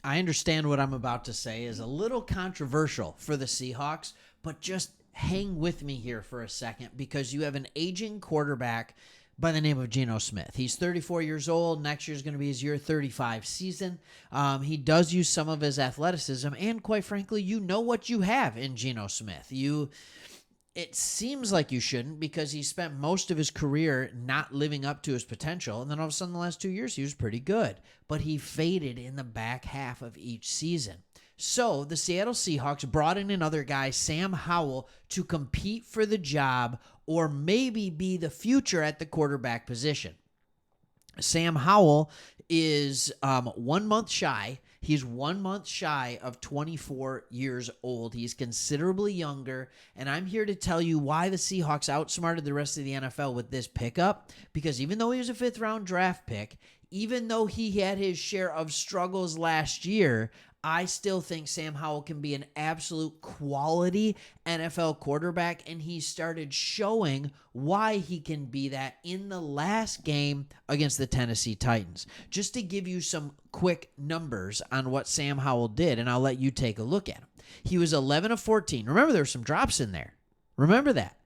I understand what I'm about to say is a little controversial for the Seahawks, but just hang with me here for a second because you have an aging quarterback by the name of Gino Smith. He's 34 years old. Next year is going to be his year 35 season. He does use some of his athleticism, and quite frankly, you know what you have in Gino Smith. It seems like you shouldn't because he spent most of his career not living up to his potential. And then all of a sudden, the last 2 years, he was pretty good. But he faded in the back half of each season. So the Seattle Seahawks brought in another guy, Sam Howell, to compete for the job or maybe be the future at the quarterback position. Sam Howell is 1 month shy. He's 1 month shy of 24 years old. He's considerably younger, and I'm here to tell you why the Seahawks outsmarted the rest of the NFL with this pickup, because even though he was a fifth-round draft pick, even though he had his share of struggles last year, I still think Sam Howell can be an absolute quality NFL quarterback, and he started showing why he can be that in the last game against the Tennessee Titans. Just to give you some quick numbers on what Sam Howell did, and I'll let you take a look at him. He was 11 of 14. Remember, there were some drops in there. Remember that.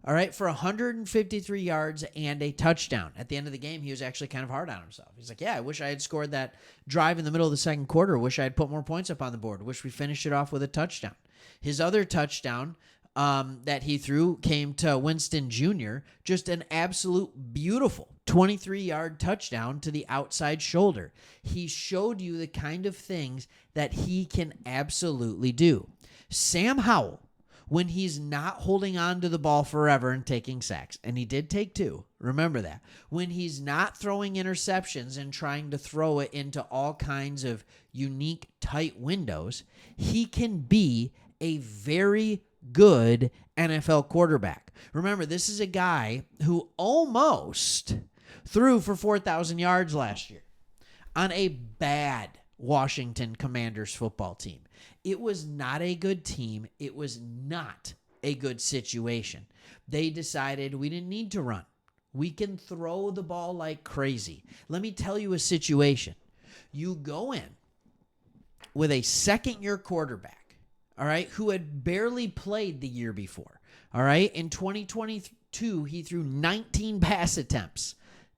All right, for 153 yards and a touchdown. At the end of the game, he was actually kind of hard on himself. He's like, yeah, I wish I had scored that drive in the middle of the second quarter. Wish I had put more points up on the board. Wish we finished it off with a touchdown. His other touchdown that he threw came to Winston Jr., just an absolute beautiful 23-yard touchdown to the outside shoulder. He showed you the kind of things that he can absolutely do. Sam Howell, when he's not holding on to the ball forever and taking sacks, and he did take 2, remember that. When he's not throwing interceptions and trying to throw it into all kinds of unique, tight windows, he can be a very good NFL quarterback. Remember, this is a guy who almost threw for 4,000 yards last year on a bad Washington Commanders football team. It was not a good team. It was not a good situation. They decided we didn't need to run. We can throw the ball like crazy. Let me tell you a situation. You go in with a second-year quarterback, all right, who had barely played the year before, all right? In 2022, he threw 19 pass attempts.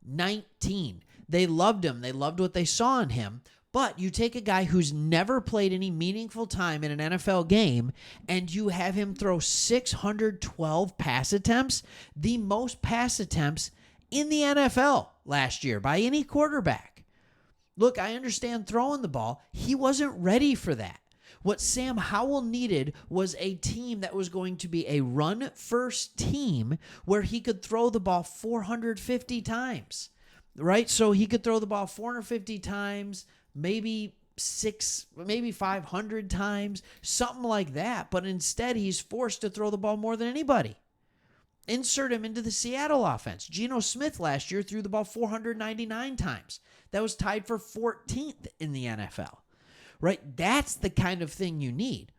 19. They loved him. They loved what they saw in him. But you take a guy who's never played any meaningful time in an NFL game and you have him throw 612 pass attempts, the most pass attempts in the NFL last year by any quarterback. Look, I understand throwing the ball. He wasn't ready for that. What Sam Howell needed was a team that was going to be a run-first team where he could throw the ball 450 times, right? So he could throw the ball 450 times, maybe 500 times, something like that. But instead, he's forced to throw the ball more than anybody. Insert him into the Seattle offense. Gino Smith last year threw the ball 499 times. That was tied for 14th in the NFL, right? That's the kind of thing you need.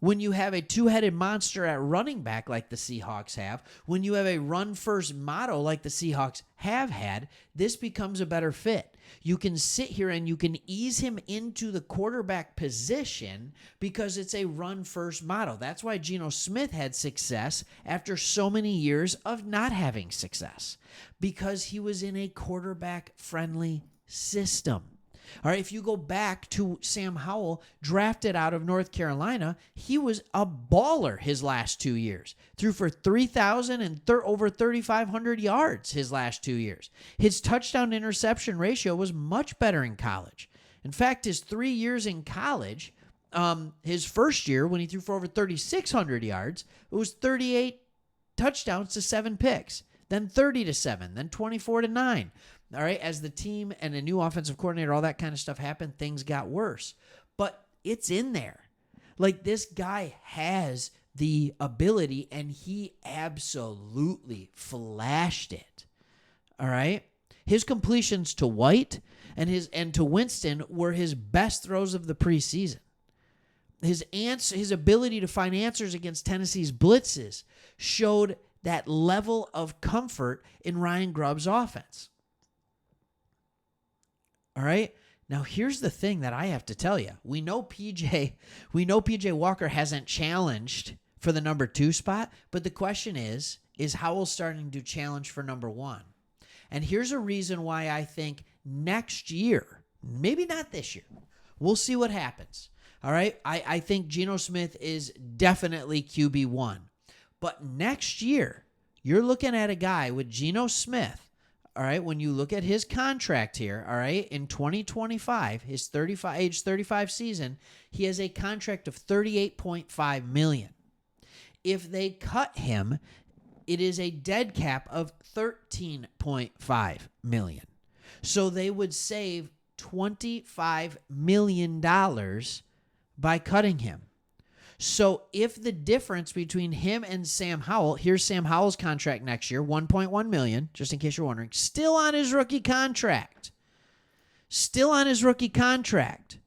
When you have a two-headed monster at running back like the Seahawks have, when you have a run-first motto like the Seahawks have had, this becomes a better fit. You can sit here and you can ease him into the quarterback position because it's a run-first motto. That's why Gino Smith had success after so many years of not having success, because he was in a quarterback-friendly system. All right, if you go back to Sam Howell, drafted out of North Carolina, he was a baller his last 2 years. Threw for 3,000 and over 3,500 yards his last 2 years. His touchdown-interception ratio was much better in college. In fact, his 3 years in college, his first year when he threw for over 3,600 yards, it was 38 touchdowns to 7 picks, then 30 to 7, then 24 to 9. All right, as the team and a new offensive coordinator, all that kind of stuff happened, things got worse. But it's in there. Like, this guy has the ability, and he absolutely flashed it. All right? His completions to White and to Winston were his best throws of the preseason. His ability to find answers against Tennessee's blitzes showed that level of comfort in Ryan Grubb's offense. All right? Now, here's the thing that I have to tell you. We know PJ Walker hasn't challenged for the number 2 spot, but the question is Howell starting to challenge for number 1? And here's a reason why I think next year, maybe not this year, we'll see what happens. All right? I think Gino Smith is definitely QB1. But next year, you're looking at a guy with Gino Smith. All right, when you look at his contract here, all right, in 2025, his age 35 season, he has a contract of $38.5 million. If they cut him, it is a dead cap of $13.5 million. So they would save $25 million by cutting him. So if the difference between him and Sam Howell, here's Sam Howell's contract next year, $1.1 million, just in case you're wondering, still on his rookie contract. Still on his rookie contract.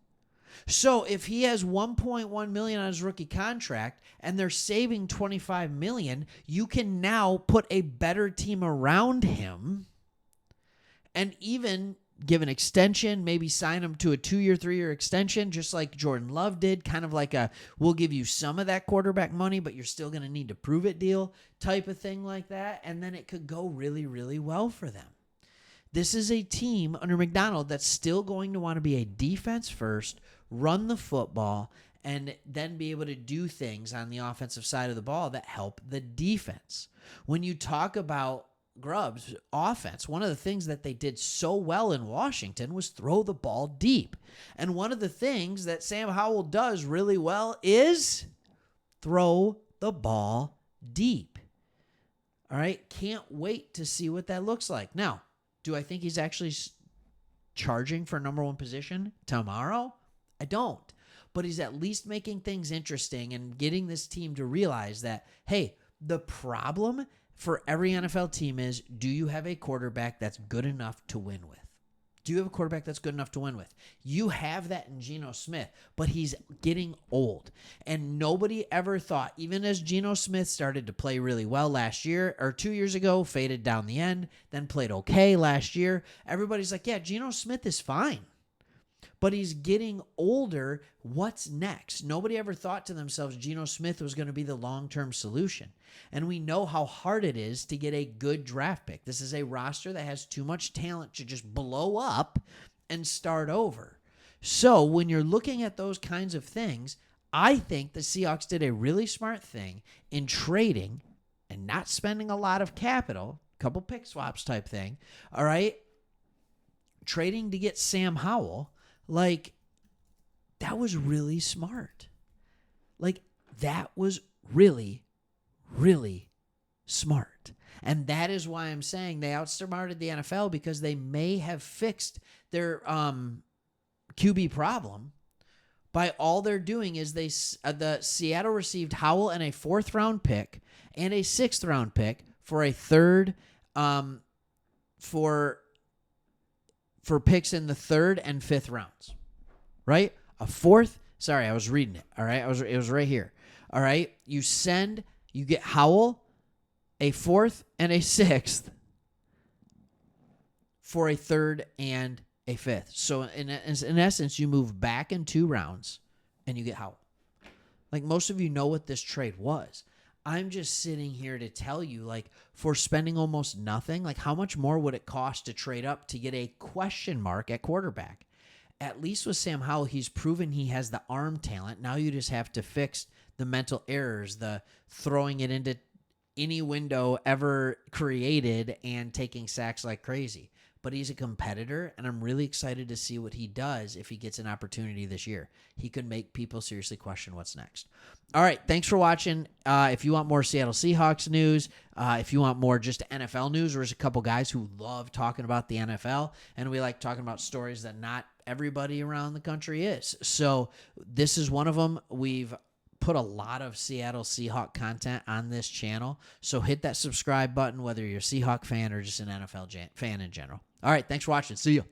So if he has $1.1 million on his rookie contract and they're saving $25 million, you can now put a better team around him and even give an extension, maybe sign him to a 2-year, 3-year extension, just like Jordan Love did, kind of like we'll give you some of that quarterback money, but you're still going to need to prove it deal type of thing like that, and then it could go really, really well for them. This is a team under McDonald that's still going to want to be a defense first, run the football, and then be able to do things on the offensive side of the ball that help the defense. When you talk about Grubb's offense, one of the things that they did so well in Washington was throw the ball deep. And one of the things that Sam Howell does really well is throw the ball deep. All right, can't wait to see what that looks like. Now, do I think he's actually charging for number 1 position tomorrow? I don't. But he's at least making things interesting and getting this team to realize that, hey, the problem for every NFL team is, do you have a quarterback that's good enough to win with? Do you have a quarterback that's good enough to win with? You have that in Gino Smith, but he's getting old. And nobody ever thought, even as Gino Smith started to play really well last year or 2 years ago, faded down the end, then played okay last year, everybody's like, yeah, Gino Smith is fine. But he's getting older. What's next? Nobody ever thought to themselves Gino Smith was going to be the long-term solution. And we know how hard it is to get a good draft pick. This is a roster that has too much talent to just blow up and start over. So when you're looking at those kinds of things, I think the Seahawks did a really smart thing in trading and not spending a lot of capital, a couple pick swaps type thing, all right? Trading to get Sam Howell. Like, that was really smart. Like, that was really, really smart. And that is why I'm saying they outsmarted the NFL, because they may have fixed their QB problem by all they're doing is the Seattle received Howell and a 4th-round pick and a 6th-round pick for a 3rd for picks in the 3rd and 5th rounds, right? A 4th. Sorry, I was reading it. All right, it was right here. All right, you get Howell, a 4th and a 6th for a 3rd and a 5th. So in essence, you move back in 2 rounds and you get Howell. Like, most of you know what this trade was. I'm just sitting here to tell you, like, for spending almost nothing, like, how much more would it cost to trade up to get a question mark at quarterback? At least with Sam Howell, he's proven he has the arm talent. Now you just have to fix the mental errors, the throwing it into any window ever created and taking sacks like crazy. But he's a competitor, and I'm really excited to see what he does if he gets an opportunity this year. He could make people seriously question what's next. All right, thanks for watching. If you want more Seattle Seahawks news, if you want more just NFL news, there's a couple guys who love talking about the NFL, and we like talking about stories that not everybody around the country is. So this is one of them. We've put a lot of Seattle Seahawk content on this channel, so hit that subscribe button whether you're a Seahawk fan or just an NFL fan in general. All right, thanks for watching. See you.